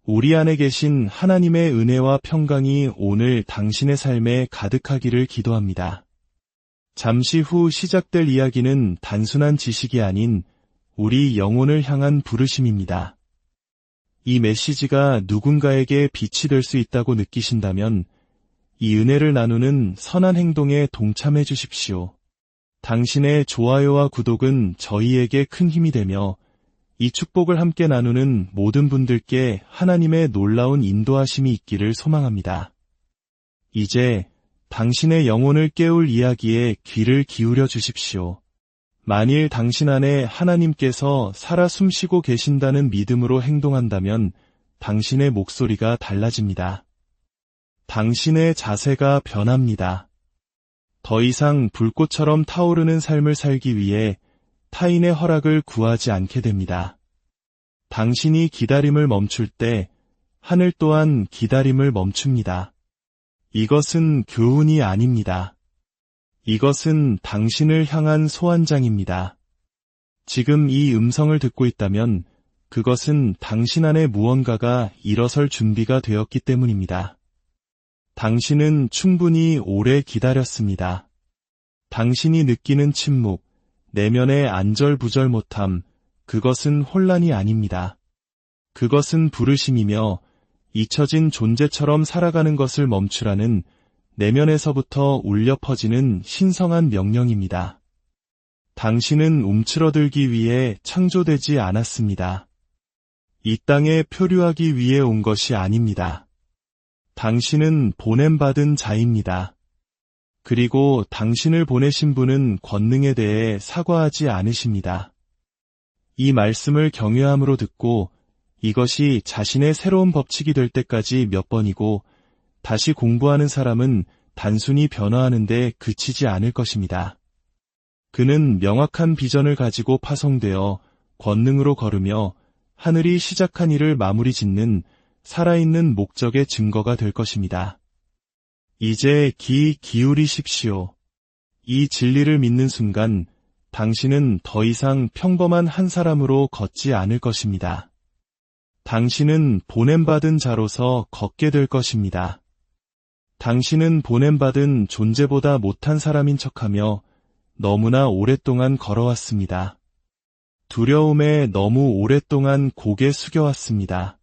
우리 안에 계신 하나님의 은혜와 평강이 오늘 당신의 삶에 가득하기를 기도합니다. 잠시 후 시작될 이야기는 단순한 지식이 아닌 우리 영혼을 향한 부르심입니다. 이 메시지가 누군가에게 빛이 될 수 있다고 느끼신다면 이 은혜를 나누는 선한 행동에 동참해 주십시오. 당신의 좋아요와 구독은 저희에게 큰 힘이 되며 이 축복을 함께 나누는 모든 분들께 하나님의 놀라운 인도하심이 있기를 소망합니다. 이제 당신의 영혼을 깨울 이야기에 귀를 기울여 주십시오. 만일 당신 안에 하나님께서 살아 숨쉬고 계신다는 믿음으로 행동한다면 당신의 목소리가 달라집니다. 당신의 자세가 변합니다. 더 이상 불꽃처럼 타오르는 삶을 살기 위해 타인의 허락을 구하지 않게 됩니다. 당신이 기다림을 멈출 때 하늘 또한 기다림을 멈춥니다. 이것은 교훈이 아닙니다. 이것은 당신을 향한 소환장입니다. 지금 이 음성을 듣고 있다면 그것은 당신 안에 무언가가 일어설 준비가 되었기 때문입니다. 당신은 충분히 오래 기다렸습니다. 당신이 느끼는 침묵, 내면의 안절부절 못함, 그것은 혼란이 아닙니다. 그것은 부르심이며 잊혀진 존재처럼 살아가는 것을 멈추라는 내면에서부터 울려 퍼지는 신성한 명령입니다. 당신은 움츠러들기 위해 창조되지 않았습니다. 이 땅에 표류하기 위해 온 것이 아닙니다. 당신은 보냄받은 자입니다. 그리고 당신을 보내신 분은 권능에 대해 사과하지 않으십니다. 이 말씀을 경외함으로 듣고 이것이 자신의 새로운 법칙이 될 때까지 몇 번이고 다시 공부하는 사람은 단순히 변화하는 데 그치지 않을 것입니다. 그는 명확한 비전을 가지고 파송되어 권능으로 걸으며 하늘이 시작한 일을 마무리 짓는 살아있는 목적의 증거가 될 것입니다. 이제 귀 기울이십시오. 이 진리를 믿는 순간 당신은 더 이상 평범한 한 사람으로 걷지 않을 것입니다. 당신은 보냄받은 자로서 걷게 될 것입니다. 당신은 보냄받은 존재보다 못한 사람인 척하며 너무나 오랫동안 걸어왔습니다. 두려움에 너무 오랫동안 고개 숙여왔습니다.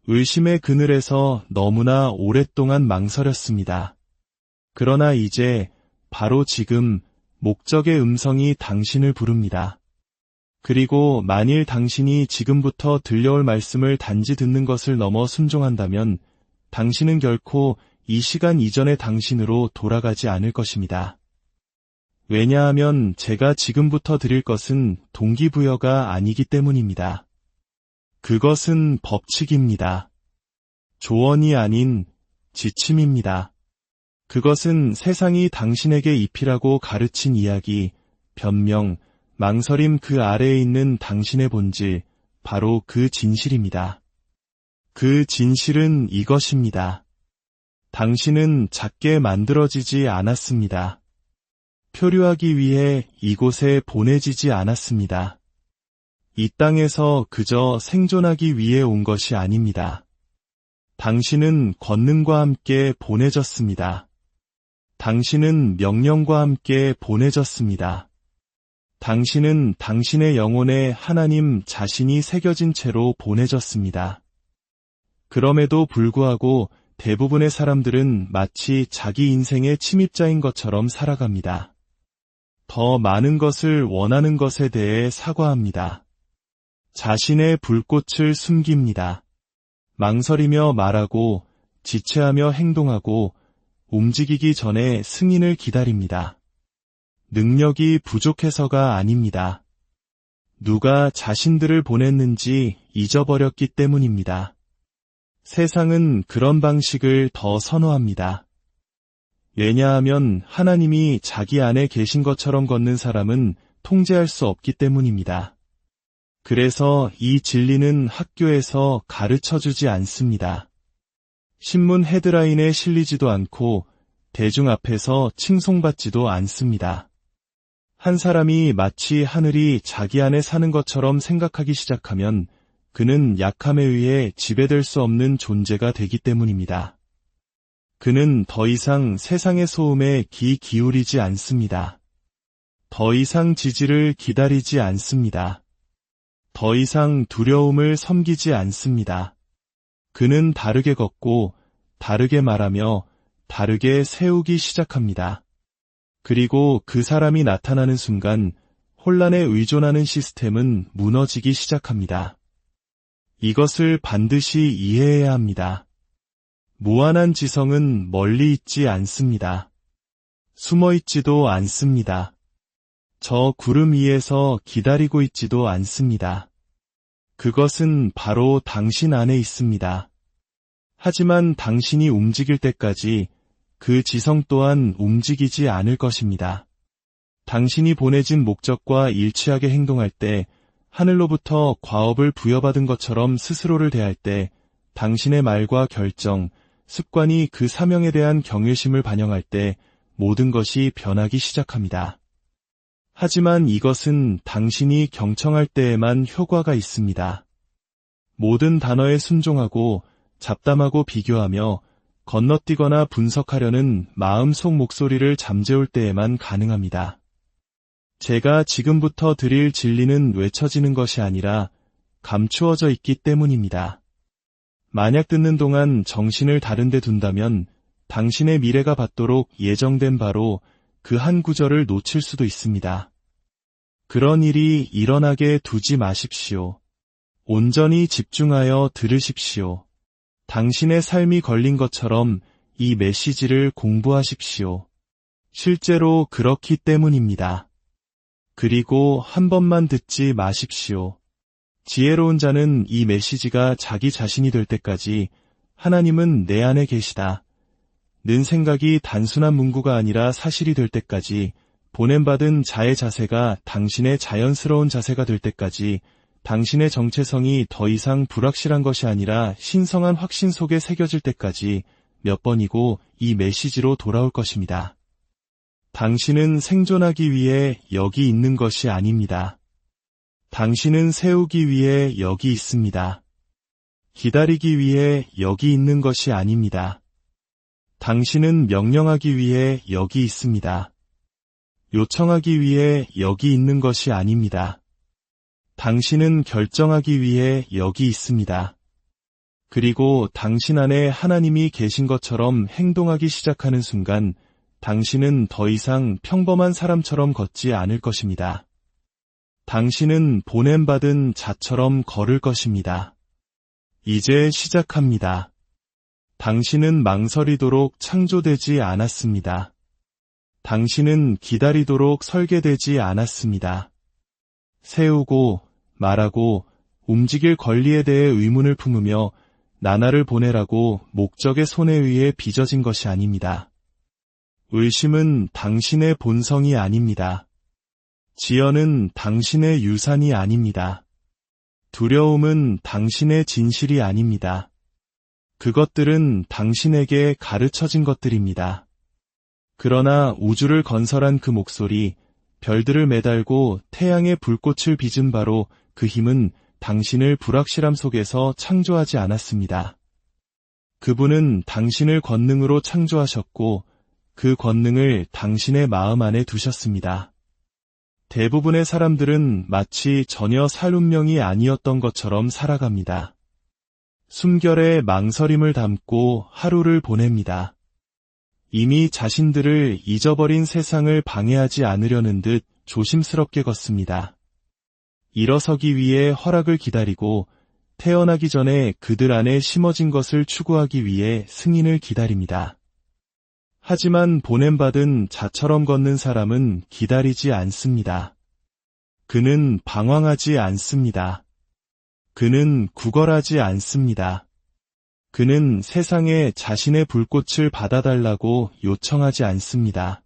의심의 그늘에서 너무나 오랫동안 망설였습니다. 그러나 이제 바로 지금 목적의 음성이 당신을 부릅니다. 그리고 만일 당신이 지금부터 들려올 말씀을 단지 듣는 것을 넘어 순종한다면 당신은 결코 이 시간 이전의 당신으로 돌아가지 않을 것입니다. 왜냐하면 제가 지금부터 드릴 것은 동기부여가 아니기 때문입니다. 그것은 법칙입니다. 조언이 아닌 지침입니다. 그것은 세상이 당신에게 입히라고 가르친 이야기, 변명, 망설임 그 아래에 있는 당신의 본질, 바로 그 진실입니다. 그 진실은 이것입니다. 당신은 작게 만들어지지 않았습니다. 표류하기 위해 이곳에 보내지지 않았습니다. 이 땅에서 그저 생존하기 위해 온 것이 아닙니다. 당신은 권능과 함께 보내졌습니다. 당신은 명령과 함께 보내졌습니다. 당신은 당신의 영혼에 하나님 자신이 새겨진 채로 보내졌습니다. 그럼에도 불구하고 대부분의 사람들은 마치 자기 인생의 침입자인 것처럼 살아갑니다. 더 많은 것을 원하는 것에 대해 사과합니다. 자신의 불꽃을 숨깁니다. 망설이며 말하고 지체하며 행동하고 움직이기 전에 승인을 기다립니다. 능력이 부족해서가 아닙니다. 누가 자신들을 보냈는지 잊어버렸기 때문입니다. 세상은 그런 방식을 더 선호합니다. 왜냐하면 하나님이 자기 안에 계신 것처럼 걷는 사람은 통제할 수 없기 때문입니다. 그래서 이 진리는 학교에서 가르쳐주지 않습니다. 신문 헤드라인에 실리지도 않고 대중 앞에서 칭송받지도 않습니다. 한 사람이 마치 하늘이 자기 안에 사는 것처럼 생각하기 시작하면 그는 약함에 의해 지배될 수 없는 존재가 되기 때문입니다. 그는 더 이상 세상의 소음에 귀 기울이지 않습니다. 더 이상 지지를 기다리지 않습니다. 더 이상 두려움을 섬기지 않습니다. 그는 다르게 걷고 다르게 말하며 다르게 세우기 시작합니다. 그리고 그 사람이 나타나는 순간 혼란에 의존하는 시스템은 무너지기 시작합니다. 이것을 반드시 이해해야 합니다. 무한한 지성은 멀리 있지 않습니다. 숨어 있지도 않습니다. 저 구름 위에서 기다리고 있지도 않습니다. 그것은 바로 당신 안에 있습니다. 하지만 당신이 움직일 때까지 그 지성 또한 움직이지 않을 것입니다. 당신이 보내진 목적과 일치하게 행동할 때, 하늘로부터 과업을 부여받은 것처럼 스스로를 대할 때, 당신의 말과 결정, 습관이 그 사명에 대한 경외심을 반영할 때 모든 것이 변하기 시작합니다. 하지만 이것은 당신이 경청할 때에만 효과가 있습니다. 모든 단어에 순종하고 잡담하고 비교하며 건너뛰거나 분석하려는 마음속 목소리를 잠재울 때에만 가능합니다. 제가 지금부터 드릴 진리는 외쳐지는 것이 아니라 감추어져 있기 때문입니다. 만약 듣는 동안 정신을 다른 데 둔다면 당신의 미래가 받도록 예정된 바로 그 한 구절을 놓칠 수도 있습니다. 그런 일이 일어나게 두지 마십시오. 온전히 집중하여 들으십시오. 당신의 삶이 걸린 것처럼 이 메시지를 공부하십시오. 실제로 그렇기 때문입니다. 그리고 한 번만 듣지 마십시오. 지혜로운 자는 이 메시지가 자기 자신이 될 때까지 하나님은 내 안에 계시다. 는 생각이 단순한 문구가 아니라 사실이 될 때까지, 보냄받은 자의 자세가 당신의 자연스러운 자세가 될 때까지, 당신의 정체성이 더 이상 불확실한 것이 아니라 신성한 확신 속에 새겨질 때까지 몇 번이고 이 메시지로 돌아올 것입니다. 당신은 생존하기 위해 여기 있는 것이 아닙니다. 당신은 세우기 위해 여기 있습니다. 기다리기 위해 여기 있는 것이 아닙니다. 당신은 명령하기 위해 여기 있습니다. 요청하기 위해 여기 있는 것이 아닙니다. 당신은 결정하기 위해 여기 있습니다. 그리고 당신 안에 하나님이 계신 것처럼 행동하기 시작하는 순간 당신은 더 이상 평범한 사람처럼 걷지 않을 것입니다. 당신은 보냄받은 자처럼 걸을 것입니다. 이제 시작합니다. 당신은 망설이도록 창조되지 않았습니다. 당신은 기다리도록 설계되지 않았습니다. 세우고, 말하고, 움직일 권리에 대해 의문을 품으며 나날을 보내라고 목적의 손에 의해 빚어진 것이 아닙니다. 의심은 당신의 본성이 아닙니다. 지연은 당신의 유산이 아닙니다. 두려움은 당신의 진실이 아닙니다. 그것들은 당신에게 가르쳐진 것들입니다. 그러나 우주를 건설한 그 목소리, 별들을 매달고 태양의 불꽃을 빚은 바로 그 힘은 당신을 불확실함 속에서 창조하지 않았습니다. 그분은 당신을 권능으로 창조하셨고 그 권능을 당신의 마음 안에 두셨습니다. 대부분의 사람들은 마치 전혀 살 운명이 아니었던 것처럼 살아갑니다. 숨결에 망설임을 담고 하루를 보냅니다. 이미 자신들을 잊어버린 세상을 방해하지 않으려는 듯 조심스럽게 걷습니다. 일어서기 위해 허락을 기다리고 태어나기 전에 그들 안에 심어진 것을 추구하기 위해 승인을 기다립니다. 하지만 보냄받은 자처럼 걷는 사람은 기다리지 않습니다. 그는 방황하지 않습니다. 그는 구걸하지 않습니다. 그는 세상에 자신의 불꽃을 받아달라고 요청하지 않습니다.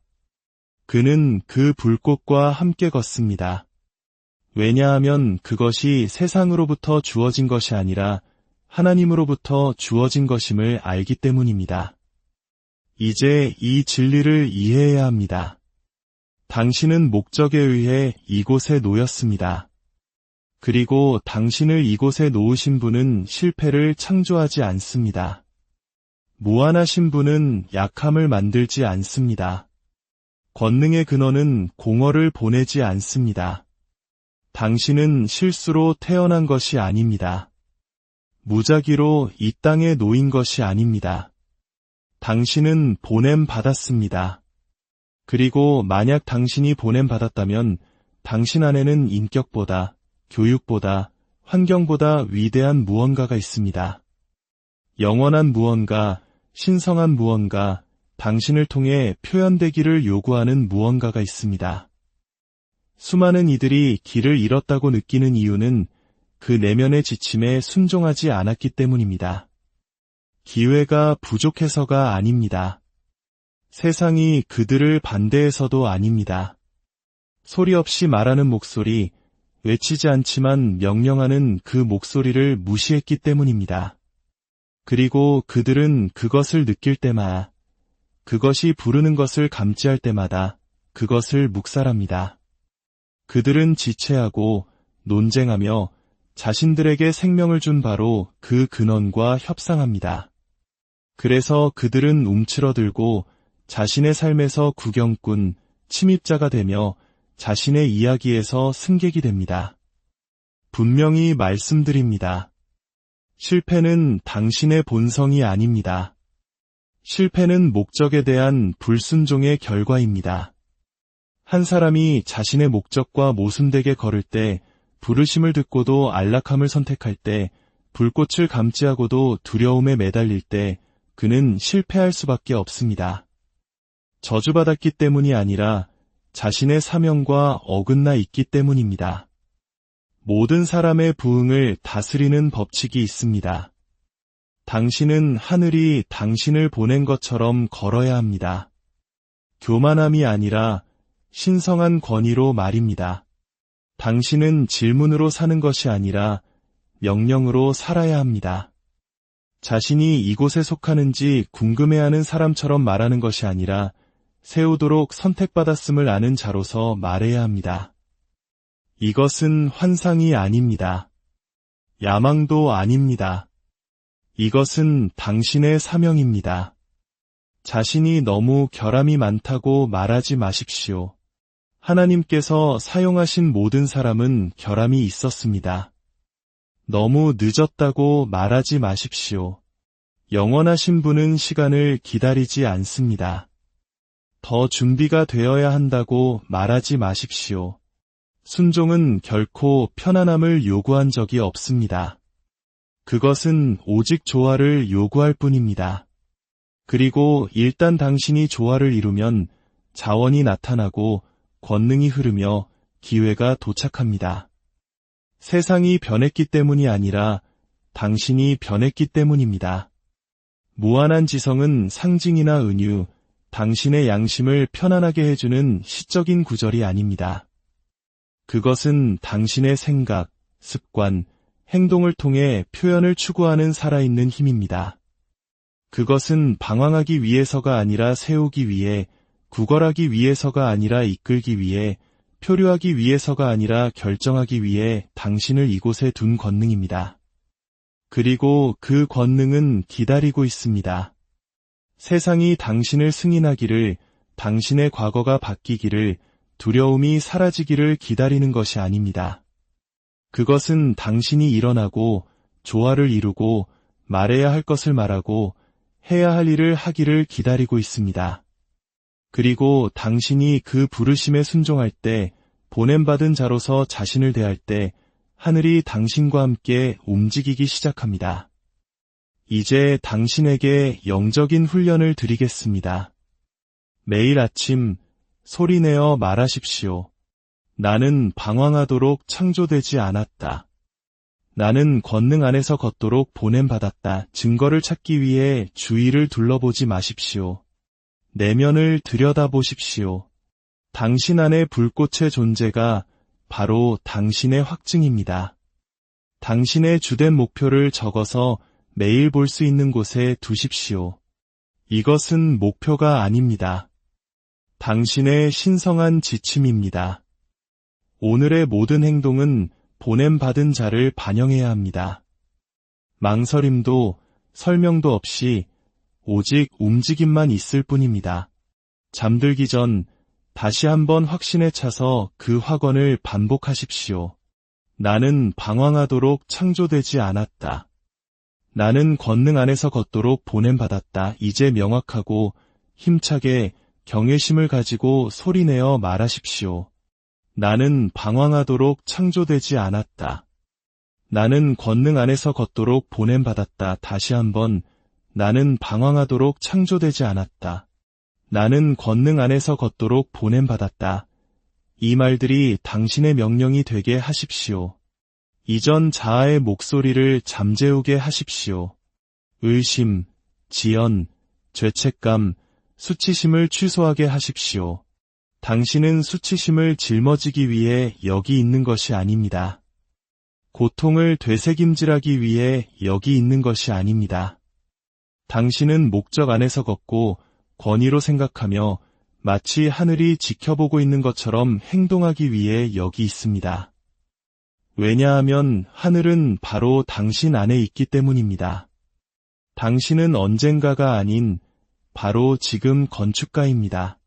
그는 그 불꽃과 함께 걷습니다. 왜냐하면 그것이 세상으로부터 주어진 것이 아니라 하나님으로부터 주어진 것임을 알기 때문입니다. 이제 이 진리를 이해해야 합니다. 당신은 목적에 의해 이곳에 놓였습니다. 그리고 당신을 이곳에 놓으신 분은 실패를 창조하지 않습니다. 무한하신 분은 약함을 만들지 않습니다. 권능의 근원은 공허를 보내지 않습니다. 당신은 실수로 태어난 것이 아닙니다. 무작위로 이 땅에 놓인 것이 아닙니다. 당신은 보냄 받았습니다. 그리고 만약 당신이 보냄 받았다면 당신 안에는 인격보다, 교육보다, 환경보다 위대한 무언가가 있습니다. 영원한 무언가, 신성한 무언가, 당신을 통해 표현되기를 요구하는 무언가가 있습니다. 수많은 이들이 길을 잃었다고 느끼는 이유는 그 내면의 지침에 순종하지 않았기 때문입니다. 기회가 부족해서가 아닙니다. 세상이 그들을 반대해서도 아닙니다. 소리 없이 말하는 목소리, 외치지 않지만 명령하는 그 목소리를 무시했기 때문입니다. 그리고 그들은 그것을 느낄 때마다, 그것이 부르는 것을 감지할 때마다 그것을 묵살합니다. 그들은 지체하고 논쟁하며 자신들에게 생명을 준 바로 그 근원과 협상합니다. 그래서 그들은 움츠러들고 자신의 삶에서 구경꾼, 침입자가 되며 자신의 이야기에서 승객이 됩니다. 분명히 말씀드립니다. 실패는 당신의 본성이 아닙니다. 실패는 목적에 대한 불순종의 결과입니다. 한 사람이 자신의 목적과 모순되게 걸을 때, 부르심을 듣고도 안락함을 선택할 때, 불꽃을 감지하고도 두려움에 매달릴 때, 그는 실패할 수밖에 없습니다. 저주받았기 때문이 아니라 자신의 사명과 어긋나 있기 때문입니다. 모든 사람의 부흥을 다스리는 법칙이 있습니다. 당신은 하늘이 당신을 보낸 것처럼 걸어야 합니다. 교만함이 아니라 신성한 권위로 말입니다. 당신은 질문으로 사는 것이 아니라 명령으로 살아야 합니다. 자신이 이곳에 속하는지 궁금해하는 사람처럼 말하는 것이 아니라 세우도록 선택받았음을 아는 자로서 말해야 합니다. 이것은 환상이 아닙니다. 야망도 아닙니다. 이것은 당신의 사명입니다. 자신이 너무 결함이 많다고 말하지 마십시오. 하나님께서 사용하신 모든 사람은 결함이 있었습니다. 너무 늦었다고 말하지 마십시오. 영원하신 분은 시간을 기다리지 않습니다. 더 준비가 되어야 한다고 말하지 마십시오. 순종은 결코 편안함을 요구한 적이 없습니다. 그것은 오직 조화를 요구할 뿐입니다. 그리고 일단 당신이 조화를 이루면 자원이 나타나고 권능이 흐르며 기회가 도착합니다. 세상이 변했기 때문이 아니라 당신이 변했기 때문입니다. 무한한 지성은 상징이나 은유, 당신의 양심을 편안하게 해주는 시적인 구절이 아닙니다. 그것은 당신의 생각, 습관, 행동을 통해 표현을 추구하는 살아있는 힘입니다. 그것은 방황하기 위해서가 아니라 세우기 위해, 구걸하기 위해서가 아니라 이끌기 위해, 표류하기 위해서가 아니라 결정하기 위해 당신을 이곳에 둔 권능입니다. 그리고 그 권능은 기다리고 있습니다. 세상이 당신을 승인하기를, 당신의 과거가 바뀌기를, 두려움이 사라지기를 기다리는 것이 아닙니다. 그것은 당신이 일어나고 조화를 이루고 말해야 할 것을 말하고 해야 할 일을 하기를 기다리고 있습니다. 그리고 당신이 그 부르심에 순종할 때, 보냄받은 자로서 자신을 대할 때 하늘이 당신과 함께 움직이기 시작합니다. 이제 당신에게 영적인 훈련을 드리겠습니다. 매일 아침 소리내어 말하십시오. 나는 방황하도록 창조되지 않았다. 나는 권능 안에서 걷도록 보냄받았다. 증거를 찾기 위해 주위를 둘러보지 마십시오. 내면을 들여다보십시오. 당신 안의 불꽃의 존재가 바로 당신의 확증입니다. 당신의 주된 목표를 적어서 매일 볼 수 있는 곳에 두십시오. 이것은 목표가 아닙니다. 당신의 신성한 지침입니다. 오늘의 모든 행동은 보냄받은 자를 반영해야 합니다. 망설임도 설명도 없이 오직 움직임만 있을 뿐입니다. 잠들기 전 다시 한번 확신에 차서 그 확언을 반복하십시오. 나는 방황하도록 창조되지 않았다. 나는 권능 안에서 걷도록 보냄받았다. 이제 명확하고 힘차게 경외심을 가지고 소리내어 말하십시오. 나는 방황하도록 창조되지 않았다. 나는 권능 안에서 걷도록 보냄받았다. 다시 한번 나는 방황하도록 창조되지 않았다. 나는 권능 안에서 걷도록 보냄받았다. 이 말들이 당신의 명령이 되게 하십시오. 이전 자아의 목소리를 잠재우게 하십시오. 의심, 지연, 죄책감, 수치심을 취소하게 하십시오. 당신은 수치심을 짊어지기 위해 여기 있는 것이 아닙니다. 고통을 되새김질하기 위해 여기 있는 것이 아닙니다. 당신은 목적 안에서 걷고 권위로 생각하며 마치 하늘이 지켜보고 있는 것처럼 행동하기 위해 여기 있습니다. 왜냐하면 하늘은 바로 당신 안에 있기 때문입니다. 당신은 언젠가가 아닌 바로 지금 건축가입니다.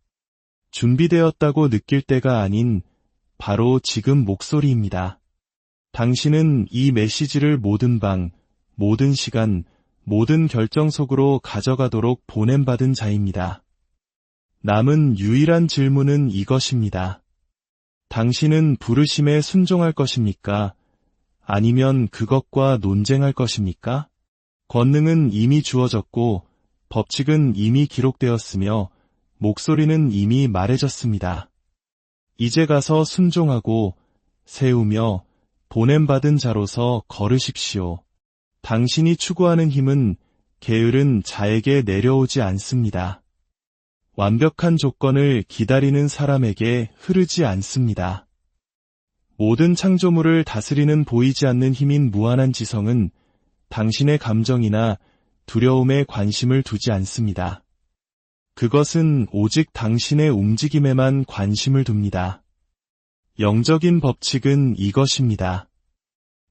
준비되었다고 느낄 때가 아닌 바로 지금 목소리입니다. 당신은 이 메시지를 모든 방, 모든 시간, 모든 결정 속으로 가져가도록 보냄받은 자입니다. 남은 유일한 질문은 이것입니다. 당신은 부르심에 순종할 것입니까? 아니면 그것과 논쟁할 것입니까? 권능은 이미 주어졌고 법칙은 이미 기록되었으며 목소리는 이미 말해졌습니다. 이제 가서 순종하고 세우며 보냄받은 자로서 걸으십시오. 당신이 추구하는 힘은 게으른 자에게 내려오지 않습니다. 완벽한 조건을 기다리는 사람에게 흐르지 않습니다. 모든 창조물을 다스리는 보이지 않는 힘인 무한한 지성은 당신의 감정이나 두려움에 관심을 두지 않습니다. 그것은 오직 당신의 움직임에만 관심을 둡니다. 영적인 법칙은 이것입니다.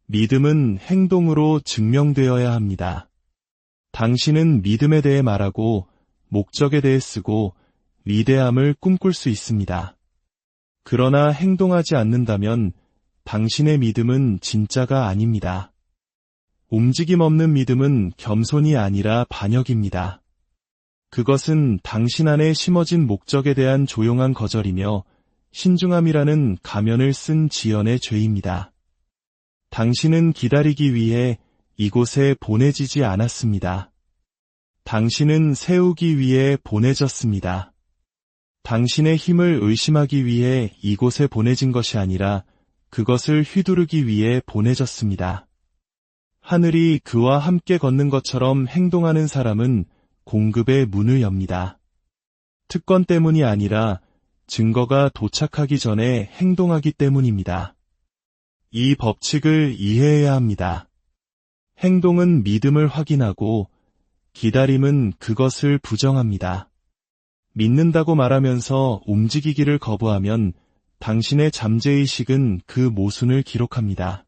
믿음은 행동으로 증명되어야 합니다. 당신은 믿음에 대해 말하고 목적에 대해 쓰고 위대함을 꿈꿀 수 있습니다. 그러나 행동하지 않는다면 당신의 믿음은 진짜가 아닙니다. 움직임 없는 믿음은 겸손이 아니라 반역입니다. 그것은 당신 안에 심어진 목적에 대한 조용한 거절이며 신중함이라는 가면을 쓴 지연의 죄입니다. 당신은 기다리기 위해 이곳에 보내지지 않았습니다. 당신은 세우기 위해 보내졌습니다. 당신의 힘을 의심하기 위해 이곳에 보내진 것이 아니라 그것을 휘두르기 위해 보내졌습니다. 하늘이 그와 함께 걷는 것처럼 행동하는 사람은 공급의 문을 엽니다. 특권 때문이 아니라 증거가 도착하기 전에 행동하기 때문입니다. 이 법칙을 이해해야 합니다. 행동은 믿음을 확인하고 기다림은 그것을 부정합니다. 믿는다고 말하면서 움직이기를 거부하면 당신의 잠재의식은 그 모순을 기록합니다.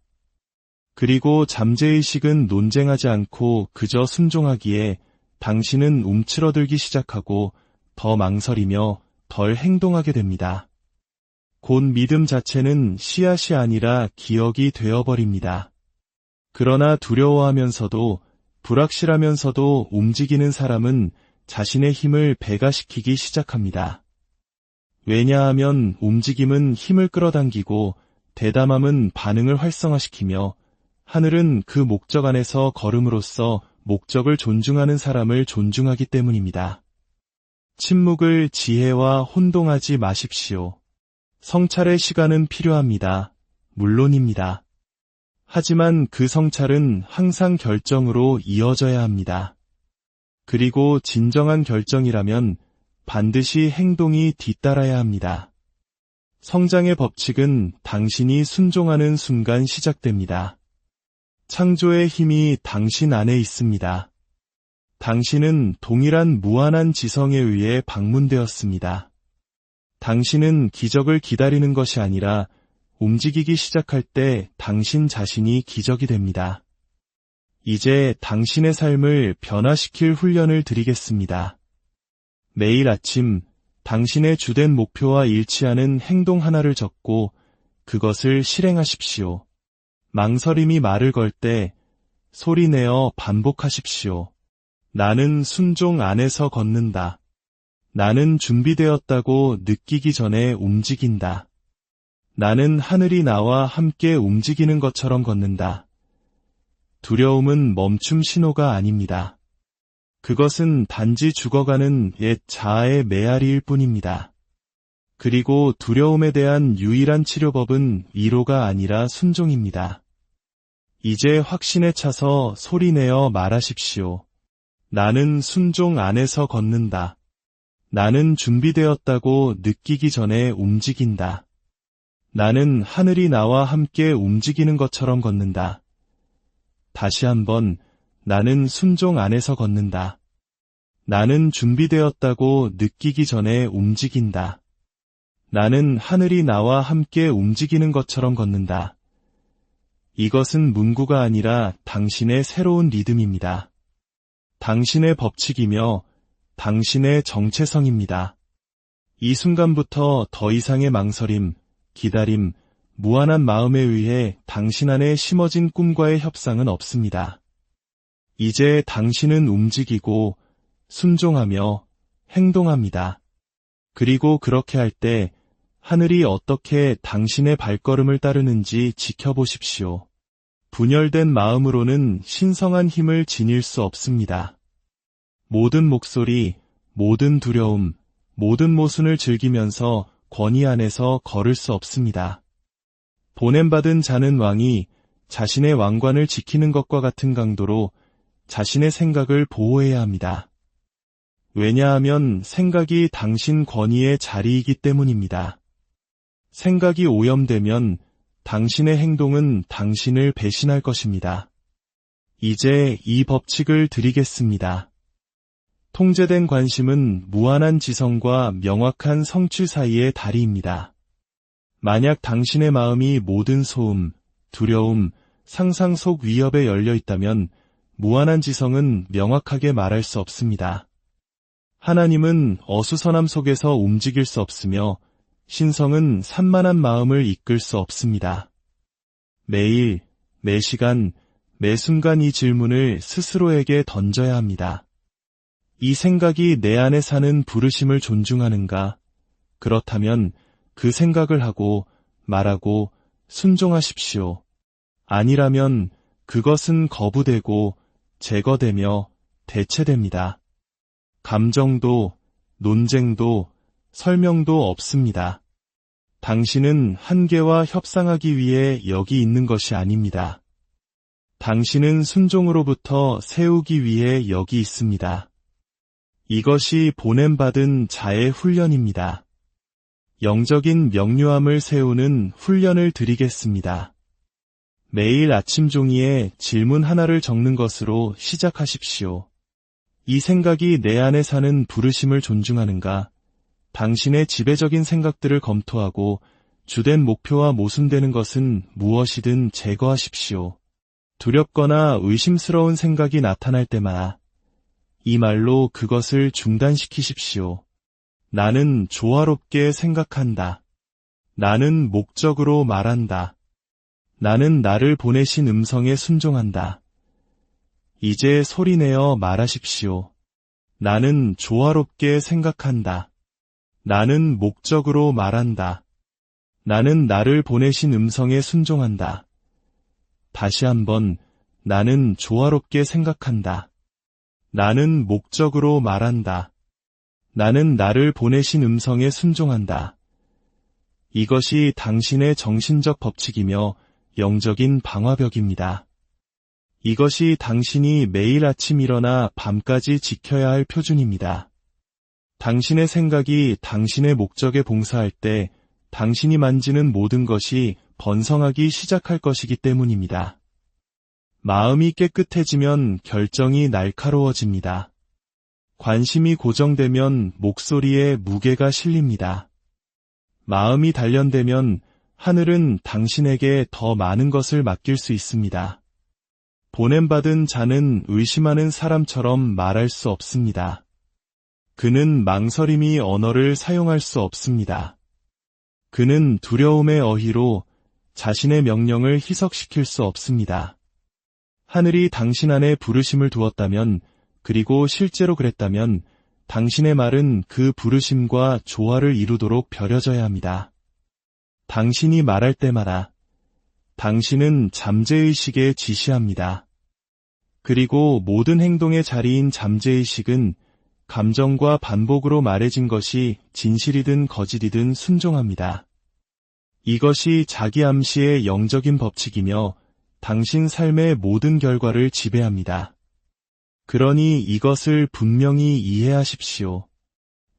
그리고 잠재의식은 논쟁하지 않고 그저 순종하기에 당신은 움츠러들기 시작하고 더 망설이며 덜 행동하게 됩니다. 곧 믿음 자체는 씨앗이 아니라 기억이 되어버립니다. 그러나 두려워하면서도 불확실하면서도 움직이는 사람은 자신의 힘을 배가시키기 시작합니다. 왜냐하면 움직임은 힘을 끌어당기고 대담함은 반응을 활성화시키며 하늘은 그 목적 안에서 걸음으로써 목적을 존중하는 사람을 존중하기 때문입니다. 침묵을 지혜와 혼동하지 마십시오. 성찰의 시간은 필요합니다. 물론입니다. 하지만 그 성찰은 항상 결정으로 이어져야 합니다. 그리고 진정한 결정이라면 반드시 행동이 뒤따라야 합니다. 성장의 법칙은 당신이 순종하는 순간 시작됩니다. 창조의 힘이 당신 안에 있습니다. 당신은 동일한 무한한 지성에 의해 방문되었습니다. 당신은 기적을 기다리는 것이 아니라 움직이기 시작할 때 당신 자신이 기적이 됩니다. 이제 당신의 삶을 변화시킬 훈련을 드리겠습니다. 매일 아침 당신의 주된 목표와 일치하는 행동 하나를 적고 그것을 실행하십시오. 망설임이 말을 걸 때 소리내어 반복하십시오. 나는 순종 안에서 걷는다. 나는 준비되었다고 느끼기 전에 움직인다. 나는 하늘이 나와 함께 움직이는 것처럼 걷는다. 두려움은 멈춤 신호가 아닙니다. 그것은 단지 죽어가는 옛 자아의 메아리일 뿐입니다. 그리고 두려움에 대한 유일한 치료법은 위로가 아니라 순종입니다. 이제 확신에 차서 소리내어 말하십시오. 나는 순종 안에서 걷는다. 나는 준비되었다고 느끼기 전에 움직인다. 나는 하늘이 나와 함께 움직이는 것처럼 걷는다. 다시 한번, 나는 순종 안에서 걷는다. 나는 준비되었다고 느끼기 전에 움직인다. 나는 하늘이 나와 함께 움직이는 것처럼 걷는다. 이것은 문구가 아니라 당신의 새로운 리듬입니다. 당신의 법칙이며 당신의 정체성입니다. 이 순간부터 더 이상의 망설임, 기다림, 무한한 마음에 의해 당신 안에 심어진 꿈과의 협상은 없습니다. 이제 당신은 움직이고 순종하며 행동합니다. 그리고 그렇게 할 때 하늘이 어떻게 당신의 발걸음을 따르는지 지켜보십시오. 분열된 마음으로는 신성한 힘을 지닐 수 없습니다. 모든 목소리, 모든 두려움, 모든 모순을 즐기면서 권위 안에서 걸을 수 없습니다. 보냄받은 자는 왕이 자신의 왕관을 지키는 것과 같은 강도로 자신의 생각을 보호해야 합니다. 왜냐하면 생각이 당신 권위의 자리이기 때문입니다. 생각이 오염되면 당신의 행동은 당신을 배신할 것입니다. 이제 이 법칙을 드리겠습니다. 통제된 관심은 무한한 지성과 명확한 성취 사이의 다리입니다. 만약 당신의 마음이 모든 소음, 두려움, 상상 속 위협에 열려 있다면 무한한 지성은 명확하게 말할 수 없습니다. 하나님은 어수선함 속에서 움직일 수 없으며 신성은 산만한 마음을 이끌 수 없습니다. 매일, 매 시간, 매 순간 이 질문을 스스로에게 던져야 합니다. 이 생각이 내 안에 사는 부르심을 존중하는가? 그렇다면 그 생각을 하고 말하고 순종하십시오. 아니라면 그것은 거부되고 제거되며 대체됩니다. 감정도, 논쟁도, 설명도 없습니다. 당신은 한계와 협상하기 위해 여기 있는 것이 아닙니다. 당신은 순종으로부터 세우기 위해 여기 있습니다. 이것이 보냄받은 자의 훈련입니다. 영적인 명료함을 세우는 훈련을 드리겠습니다. 매일 아침 종이에 질문 하나를 적는 것으로 시작하십시오. 이 생각이 내 안에 사는 부르심을 존중하는가? 당신의 지배적인 생각들을 검토하고 주된 목표와 모순되는 것은 무엇이든 제거하십시오. 두렵거나 의심스러운 생각이 나타날 때마다 이 말로 그것을 중단시키십시오. 나는 조화롭게 생각한다. 나는 목적으로 말한다. 나는 나를 보내신 음성에 순종한다. 이제 소리내어 말하십시오. 나는 조화롭게 생각한다. 나는 목적으로 말한다. 나는 나를 보내신 음성에 순종한다. 다시 한번, 나는 조화롭게 생각한다. 나는 목적으로 말한다. 나는 나를 보내신 음성에 순종한다. 이것이 당신의 정신적 법칙이며 영적인 방화벽입니다. 이것이 당신이 매일 아침 일어나 밤까지 지켜야 할 표준입니다. 당신의 생각이 당신의 목적에 봉사할 때 당신이 만지는 모든 것이 번성하기 시작할 것이기 때문입니다. 마음이 깨끗해지면 결정이 날카로워집니다. 관심이 고정되면 목소리에 무게가 실립니다. 마음이 단련되면 하늘은 당신에게 더 많은 것을 맡길 수 있습니다. 보냄받은 자는 의심하는 사람처럼 말할 수 없습니다. 그는 망설임이 언어를 사용할 수 없습니다. 그는 두려움의 어휘로 자신의 명령을 희석시킬 수 없습니다. 하늘이 당신 안에 부르심을 두었다면, 그리고 실제로 그랬다면 당신의 말은 그 부르심과 조화를 이루도록 벼려져야 합니다. 당신이 말할 때마다 당신은 잠재의식에 지시합니다. 그리고 모든 행동의 자리인 잠재의식은 감정과 반복으로 말해진 것이 진실이든 거짓이든 순종합니다. 이것이 자기 암시의 영적인 법칙이며 당신 삶의 모든 결과를 지배합니다. 그러니 이것을 분명히 이해하십시오.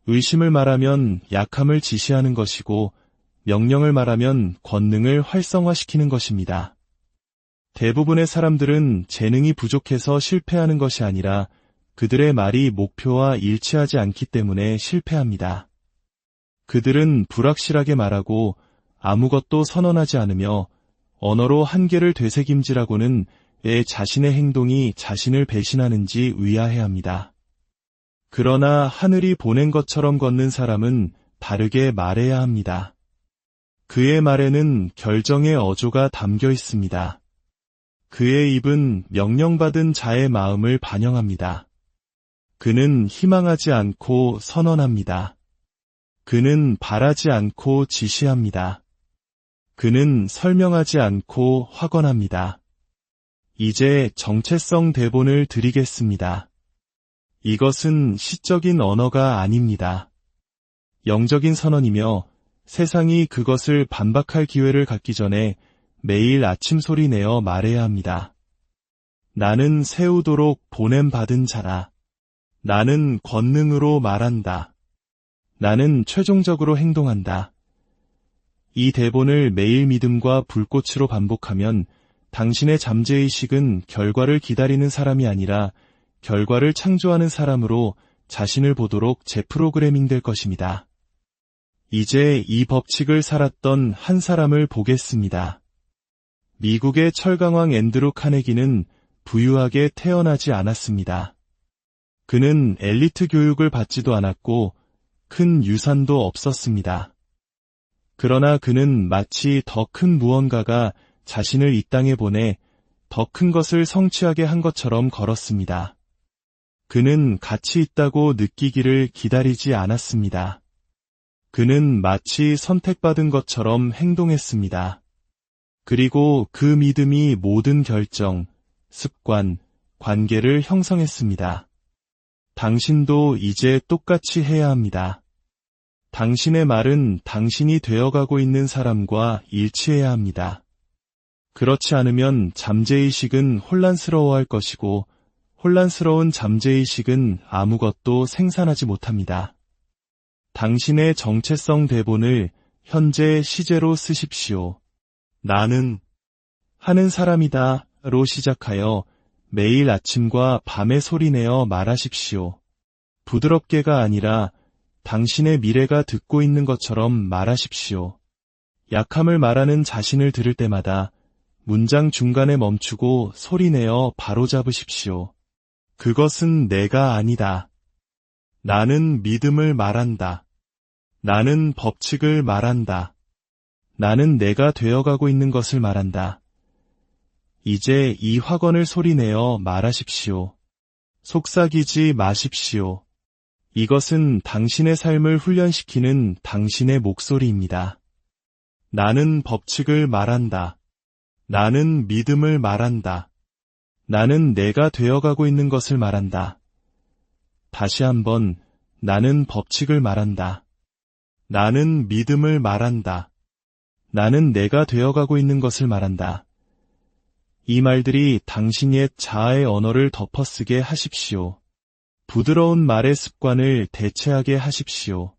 의심을 말하면 약함을 지시하는 것이고, 명령을 말하면 권능을 활성화시키는 것입니다. 대부분의 사람들은 재능이 부족해서 실패하는 것이 아니라 그들의 말이 목표와 일치하지 않기 때문에 실패합니다. 그들은 불확실하게 말하고 아무것도 선언하지 않으며 언어로 한계를 되새김질하고는 왜 자신의 행동이 자신을 배신하는지 의아해합니다. 그러나 하늘이 보낸 것처럼 걷는 사람은 다르게 말해야 합니다. 그의 말에는 결정의 어조가 담겨 있습니다. 그의 입은 명령받은 자의 마음을 반영합니다. 그는 희망하지 않고 선언합니다. 그는 바라지 않고 지시합니다. 그는 설명하지 않고 확언합니다. 이제 정체성 대본을 드리겠습니다. 이것은 시적인 언어가 아닙니다. 영적인 선언이며 세상이 그것을 반박할 기회를 갖기 전에 매일 아침 소리 내어 말해야 합니다. 나는 세우도록 보냄받은 자라. 나는 권능으로 말한다. 나는 최종적으로 행동한다. 이 대본을 매일 믿음과 불꽃으로 반복하면 당신의 잠재의식은 결과를 기다리는 사람이 아니라 결과를 창조하는 사람으로 자신을 보도록 재프로그래밍 될 것입니다. 이제 이 법칙을 살았던 한 사람을 보겠습니다. 미국의 철강왕 앤드루 카네기는 부유하게 태어나지 않았습니다. 그는 엘리트 교육을 받지도 않았고 큰 유산도 없었습니다. 그러나 그는 마치 더 큰 무언가가 자신을 이 땅에 보내 더 큰 것을 성취하게 한 것처럼 걸었습니다. 그는 가치 있다고 느끼기를 기다리지 않았습니다. 그는 마치 선택받은 것처럼 행동했습니다. 그리고 그 믿음이 모든 결정, 습관, 관계를 형성했습니다. 당신도 이제 똑같이 해야 합니다. 당신의 말은 당신이 되어가고 있는 사람과 일치해야 합니다. 그렇지 않으면 잠재의식은 혼란스러워할 것이고 혼란스러운 잠재의식은 아무것도 생산하지 못합니다. 당신의 정체성 대본을 현재 시제로 쓰십시오. 나는 하는 사람이다로 시작하여 매일 아침과 밤에 소리내어 말하십시오. 부드럽게가 아니라 당신의 미래가 듣고 있는 것처럼 말하십시오. 약함을 말하는 자신을 들을 때마다 문장 중간에 멈추고 소리내어 바로잡으십시오. 그것은 내가 아니다. 나는 믿음을 말한다. 나는 법칙을 말한다. 나는 내가 되어가고 있는 것을 말한다. 이제 이 확언을 소리내어 말하십시오. 속삭이지 마십시오. 이것은 당신의 삶을 훈련시키는 당신의 목소리입니다. 나는 법칙을 말한다. 나는 믿음을 말한다. 나는 내가 되어가고 있는 것을 말한다. 다시 한번, 나는 법칙을 말한다. 나는 믿음을 말한다. 나는 내가 되어가고 있는 것을 말한다. 이 말들이 당신 옛 자아의 언어를 덮어쓰게 하십시오. 부드러운 말의 습관을 대체하게 하십시오.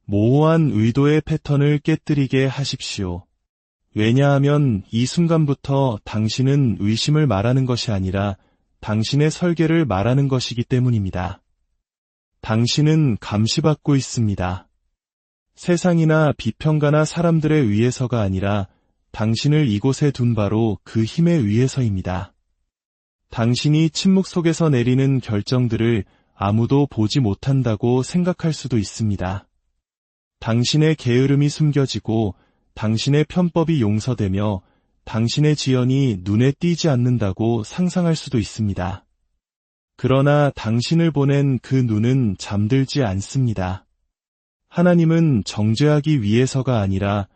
모호한 의도의 패턴을 깨뜨리게 하십시오. 왜냐하면 이 순간부터 당신은 의심을 말하는 것이 아니라 당신의 설계를 말하는 것이기 때문입니다. 당신은 감시받고 있습니다. 세상이나 비평가나 사람들에 의해서가 아니라 당신을 이곳에 둔 바로 그 힘에 의해서입니다. 당신이 침묵 속에서 내리는 결정들을 아무도 보지 못한다고 생각할 수도 있습니다. 당신의 게으름이 숨겨지고 당신의 편법이 용서되며 당신의 지연이 눈에 띄지 않는다고 상상할 수도 있습니다. 그러나 당신을 보낸 그 눈은 잠들지 않습니다. 하나님은 정죄하기 위해서가 아니라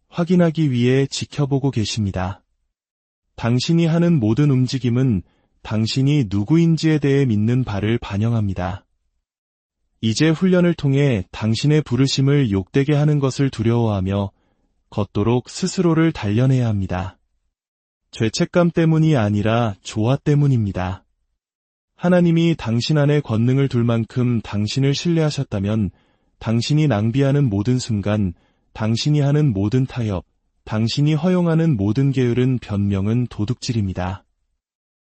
확인하기 위해 지켜보고 계십니다. 당신이 하는 모든 움직임은 당신이 누구인지에 대해 믿는 바를 반영합니다. 이제 훈련을 통해 당신의 부르심을 욕되게 하는 것을 두려워하며 걷도록 스스로를 단련해야 합니다. 죄책감 때문이 아니라 조화 때문입니다. 하나님이 당신 안에 권능을 둘 만큼 당신을 신뢰하셨다면 당신이 낭비하는 모든 순간, 당신이 하는 모든 타협, 당신이 허용하는 모든 게으른 변명은 도둑질입니다.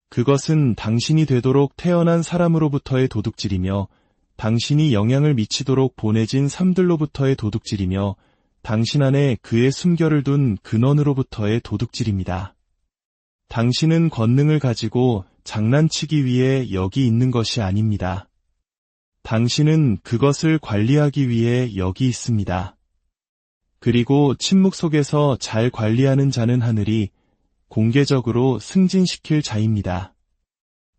그것은 당신이 되도록 태어난 사람으로부터의 도둑질이며 당신이 영향을 미치도록 보내진 삶들로부터의 도둑질이며 당신 안에 그의 숨결을 둔 근원으로부터의 도둑질입니다. 당신은 권능을 가지고 장난치기 위해 여기 있는 것이 아닙니다. 당신은 그것을 관리하기 위해 여기 있습니다. 그리고 침묵 속에서 잘 관리하는 자는 하늘이 공개적으로 승진시킬 자입니다.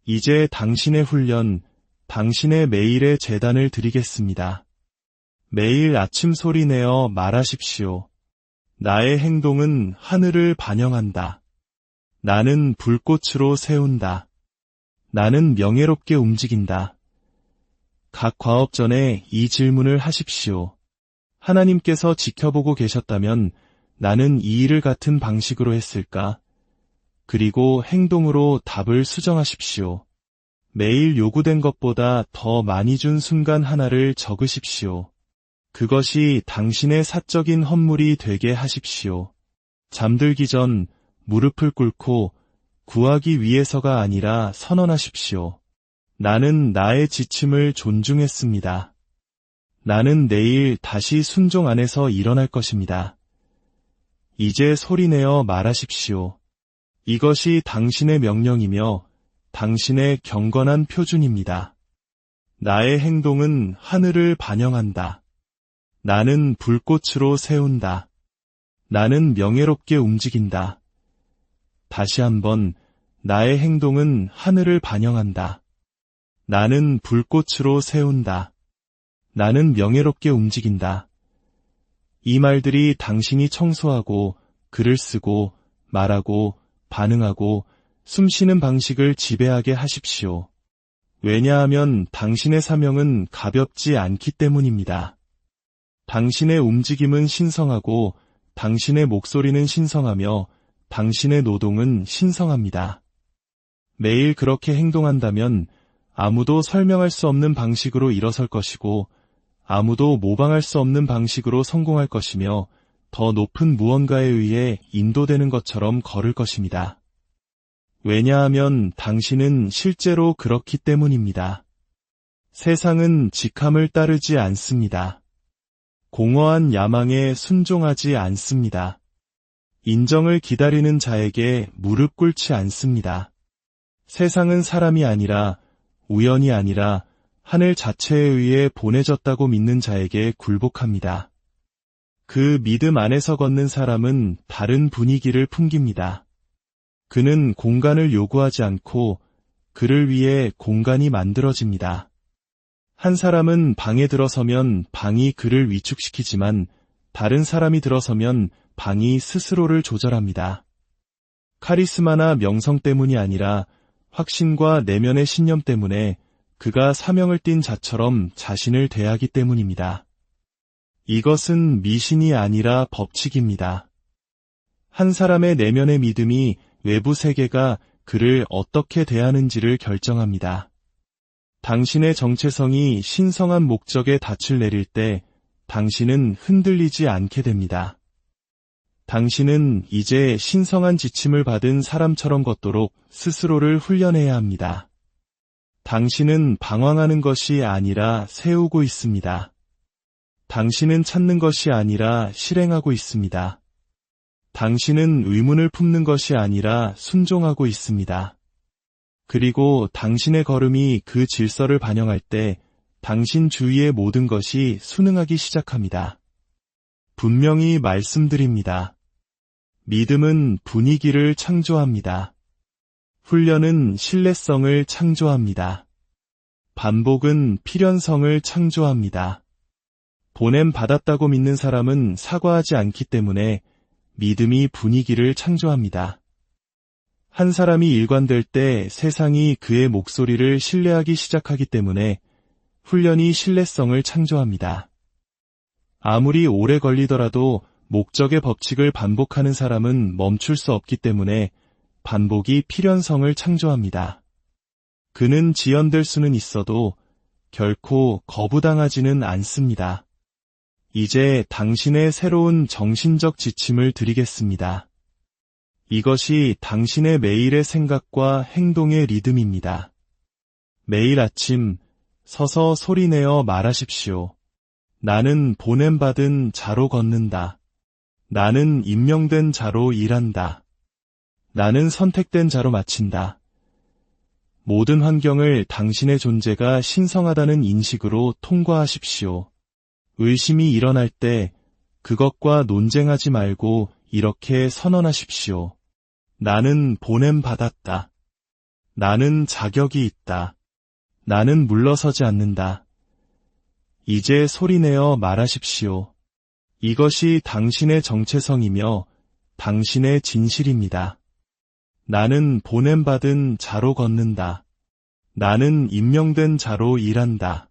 이제 당신의 훈련, 당신의 매일의 제단을 드리겠습니다. 매일 아침 소리내어 말하십시오. 나의 행동은 하늘을 반영한다. 나는 불꽃으로 세운다. 나는 명예롭게 움직인다. 각 과업 전에 이 질문을 하십시오. 하나님께서 지켜보고 계셨다면 나는 이 일을 같은 방식으로 했을까? 그리고 행동으로 답을 수정하십시오. 매일 요구된 것보다 더 많이 준 순간 하나를 적으십시오. 그것이 당신의 사적인 헌물이 되게 하십시오. 잠들기 전 무릎을 꿇고 구하기 위해서가 아니라 선언하십시오. 나는 나의 지침을 존중했습니다. 나는 내일 다시 순종 안에서 일어날 것입니다. 이제 소리내어 말하십시오. 이것이 당신의 명령이며 당신의 경건한 표준입니다. 나의 행동은 하늘을 반영한다. 나는 불꽃으로 세운다. 나는 명예롭게 움직인다. 다시 한번, 나의 행동은 하늘을 반영한다. 나는 불꽃으로 세운다. 나는 명예롭게 움직인다. 이 말들이 당신이 청소하고, 글을 쓰고, 말하고, 반응하고, 숨쉬는 방식을 지배하게 하십시오. 왜냐하면 당신의 사명은 가볍지 않기 때문입니다. 당신의 움직임은 신성하고, 당신의 목소리는 신성하며, 당신의 노동은 신성합니다. 매일 그렇게 행동한다면 아무도 설명할 수 없는 방식으로 일어설 것이고 아무도 모방할 수 없는 방식으로 성공할 것이며 더 높은 무언가에 의해 인도되는 것처럼 걸을 것입니다. 왜냐하면 당신은 실제로 그렇기 때문입니다. 세상은 직함을 따르지 않습니다. 공허한 야망에 순종하지 않습니다. 인정을 기다리는 자에게 무릎 꿇지 않습니다. 세상은 사람이 아니라 우연이 아니라 하늘 자체에 의해 보내졌다고 믿는 자에게 굴복합니다. 그 믿음 안에서 걷는 사람은 다른 분위기를 풍깁니다. 그는 공간을 요구하지 않고 그를 위해 공간이 만들어집니다. 한 사람은 방에 들어서면 방이 그를 위축시키지만 다른 사람이 들어서면 방이 스스로를 조절합니다. 카리스마나 명성 때문이 아니라 확신과 내면의 신념 때문에 그가 사명을 띤 자처럼 자신을 대하기 때문입니다. 이것은 미신이 아니라 법칙입니다. 한 사람의 내면의 믿음이 외부 세계가 그를 어떻게 대하는지를 결정합니다. 당신의 정체성이 신성한 목적에 닻을 내릴 때 당신은 흔들리지 않게 됩니다. 당신은 이제 신성한 지침을 받은 사람처럼 걷도록 스스로를 훈련해야 합니다. 당신은 방황하는 것이 아니라 세우고 있습니다. 당신은 찾는 것이 아니라 실행하고 있습니다. 당신은 의문을 품는 것이 아니라 순종하고 있습니다. 그리고 당신의 걸음이 그 질서를 반영할 때 당신 주위의 모든 것이 순응하기 시작합니다. 분명히 말씀드립니다. 믿음은 분위기를 창조합니다. 훈련은 신뢰성을 창조합니다. 반복은 필연성을 창조합니다. 보냄 받았다고 믿는 사람은 사과하지 않기 때문에 믿음이 분위기를 창조합니다. 한 사람이 일관될 때 세상이 그의 목소리를 신뢰하기 시작하기 때문에 훈련이 신뢰성을 창조합니다. 아무리 오래 걸리더라도 목적의 법칙을 반복하는 사람은 멈출 수 없기 때문에 반복이 필연성을 창조합니다. 그는 지연될 수는 있어도 결코 거부당하지는 않습니다. 이제 당신의 새로운 정신적 지침을 드리겠습니다. 이것이 당신의 매일의 생각과 행동의 리듬입니다. 매일 아침 서서 소리내어 말하십시오. 나는 보냄받은 자로 걷는다. 나는 임명된 자로 일한다. 나는 선택된 자로 마친다. 모든 환경을 당신의 존재가 신성하다는 인식으로 통과하십시오. 의심이 일어날 때 그것과 논쟁하지 말고 이렇게 선언하십시오. 나는 보냄받았다. 나는 자격이 있다. 나는 물러서지 않는다. 이제 소리내어 말하십시오. 이것이 당신의 정체성이며 당신의 진실입니다. 나는 보냄받은 자로 걷는다. 나는 임명된 자로 일한다.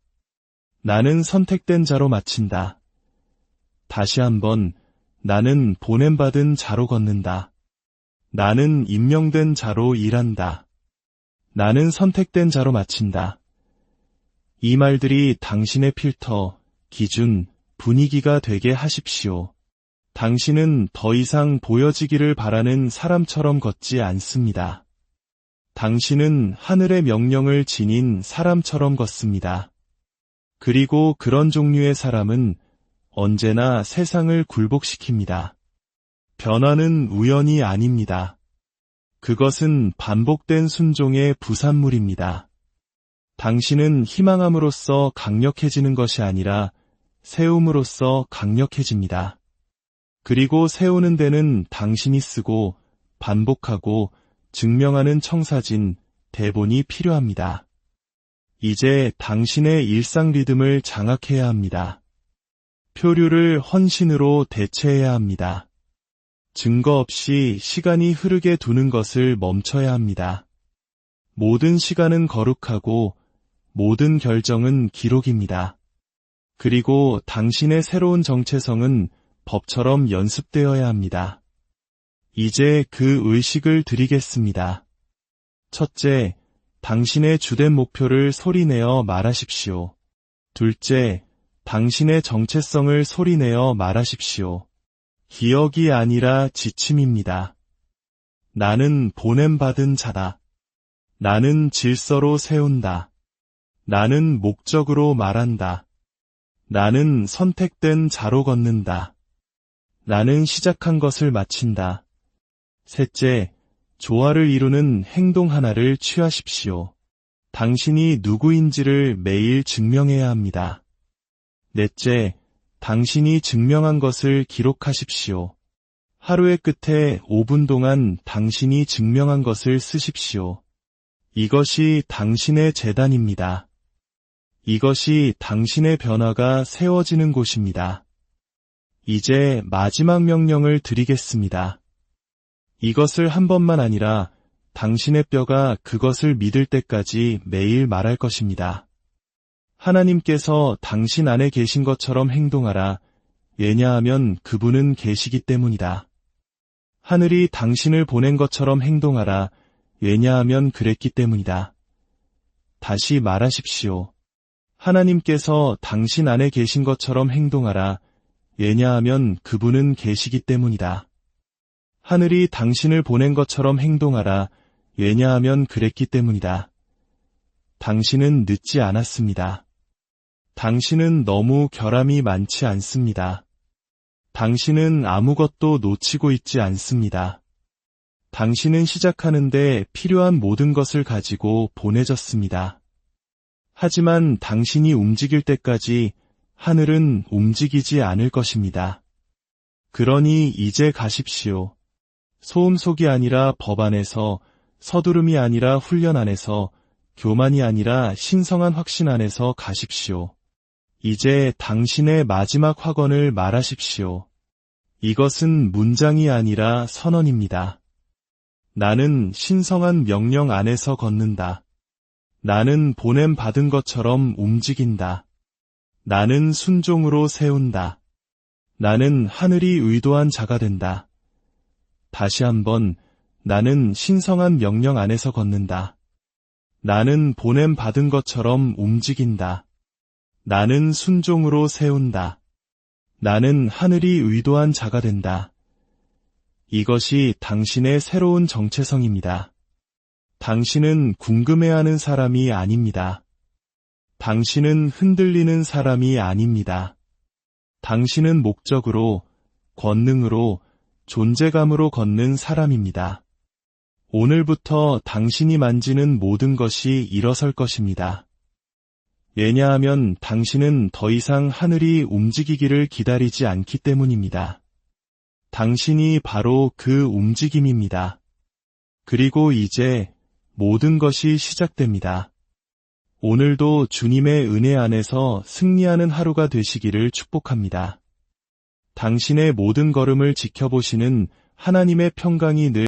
나는 선택된 자로 마친다. 다시 한번 나는 보냄받은 자로 걷는다. 나는 임명된 자로 일한다. 나는 선택된 자로 마친다. 이 말들이 당신의 필터, 기준, 분위기가 되게 하십시오. 당신은 더 이상 보여지기를 바라는 사람처럼 걷지 않습니다. 당신은 하늘의 명령을 지닌 사람처럼 걷습니다. 그리고 그런 종류의 사람은 언제나 세상을 굴복시킵니다. 변화는 우연이 아닙니다. 그것은 반복된 순종의 부산물입니다. 당신은 희망함으로써 강력해지는 것이 아니라 세움으로써 강력해집니다. 그리고 세우는 데는 당신이 쓰고 반복하고 증명하는 청사진, 대본이 필요합니다. 이제 당신의 일상 리듬을 장악해야 합니다. 표류를 헌신으로 대체해야 합니다. 증거 없이 시간이 흐르게 두는 것을 멈춰야 합니다. 모든 시간은 거룩하고 모든 결정은 기록입니다. 그리고 당신의 새로운 정체성은 법처럼 연습되어야 합니다. 이제 그 의식을 드리겠습니다. 첫째, 당신의 주된 목표를 소리내어 말하십시오. 둘째, 당신의 정체성을 소리내어 말하십시오. 기억이 아니라 지침입니다. 나는 보냄받은 자다. 나는 질서로 세운다. 나는 목적으로 말한다. 나는 선택된 자로 걷는다. 나는 시작한 것을 마친다. 셋째, 조화를 이루는 행동 하나를 취하십시오. 당신이 누구인지를 매일 증명해야 합니다. 넷째, 당신이 증명한 것을 기록하십시오. 하루의 끝에 5분 동안 당신이 증명한 것을 쓰십시오. 이것이 당신의 재단입니다. 이것이 당신의 변화가 세워지는 곳입니다. 이제 마지막 명령을 드리겠습니다. 이것을 한 번만 아니라 당신의 뼈가 그것을 믿을 때까지 매일 말할 것입니다. 하나님께서 당신 안에 계신 것처럼 행동하라. 왜냐하면 그분은 계시기 때문이다. 하늘이 당신을 보낸 것처럼 행동하라. 왜냐하면 그랬기 때문이다. 다시 말하십시오. 하나님께서 당신 안에 계신 것처럼 행동하라. 왜냐하면 그분은 계시기 때문이다. 하늘이 당신을 보낸 것처럼 행동하라. 왜냐하면 그랬기 때문이다. 당신은 늦지 않았습니다. 당신은 너무 결함이 많지 않습니다. 당신은 아무것도 놓치고 있지 않습니다. 당신은 시작하는데 필요한 모든 것을 가지고 보내졌습니다. 하지만 당신이 움직일 때까지 하늘은 움직이지 않을 것입니다. 그러니 이제 가십시오. 소음 속이 아니라 법 안에서, 서두름이 아니라 훈련 안에서, 교만이 아니라 신성한 확신 안에서 가십시오. 이제 당신의 마지막 확언을 말하십시오. 이것은 문장이 아니라 선언입니다. 나는 신성한 명령 안에서 걷는다. 나는 보냄 받은 것처럼 움직인다. 나는 순종으로 세운다. 나는 하늘이 의도한 자가 된다. 다시 한번, 나는 신성한 명령 안에서 걷는다. 나는 보냄 받은 것처럼 움직인다. 나는 순종으로 세운다. 나는 하늘이 의도한 자가 된다. 이것이 당신의 새로운 정체성입니다. 당신은 궁금해하는 사람이 아닙니다. 당신은 흔들리는 사람이 아닙니다. 당신은 목적으로, 권능으로, 존재감으로 걷는 사람입니다. 오늘부터 당신이 만지는 모든 것이 일어설 것입니다. 왜냐하면 당신은 더 이상 하늘이 움직이기를 기다리지 않기 때문입니다. 당신이 바로 그 움직임입니다. 그리고 이제 모든 것이 시작됩니다. 오늘도 주님의 은혜 안에서 승리하는 하루가 되시기를 축복합니다. 당신의 모든 걸음을 지켜보시는 하나님의 평강이 늘